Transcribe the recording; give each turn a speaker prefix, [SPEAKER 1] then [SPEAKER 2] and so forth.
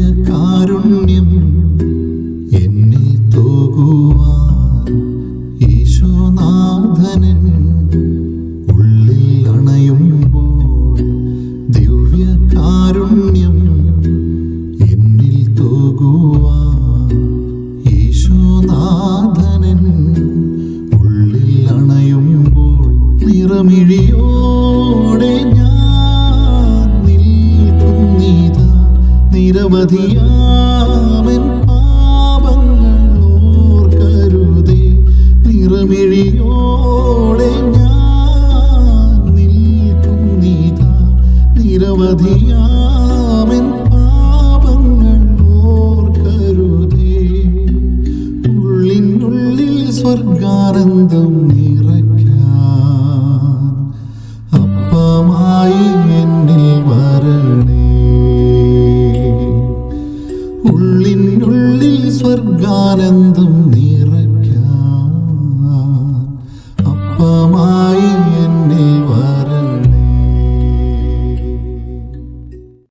[SPEAKER 1] ദിവ്യകാരുണ്യം എന്നിൽ തൂകുവാൻ ഈശോനാഥനൻ ഉള്ളിൽ അണയുമ്പോൾ ദിവ്യകാരുണ്യം എന്നിൽ തൂകുവാൻ ഈശോനാഥനൻ ഉള്ളിൽ അണയുമ്പോൾ നിറമിഴിയോടെ ഞാൻ നിൽക്കുന്നിതാ നിരവധിയാമൻ പാപങ്ങൾ ഓർക്കരുതേ നിറമിഴിയോടെ ഞാൻ നിൽക്കുന്നിതാ നിരവധിയാമൻ പാപങ്ങൾ ഓർക്കരുതേ ഉള്ളിനുള്ളിൽ സ്വർഗാനന്ദം നിറയ്ക്കാൻ അപ്പമായി എന്നിൽ വരണേ ഉള്ളിനുള്ളിൽ സ്വർഗാനന്ദം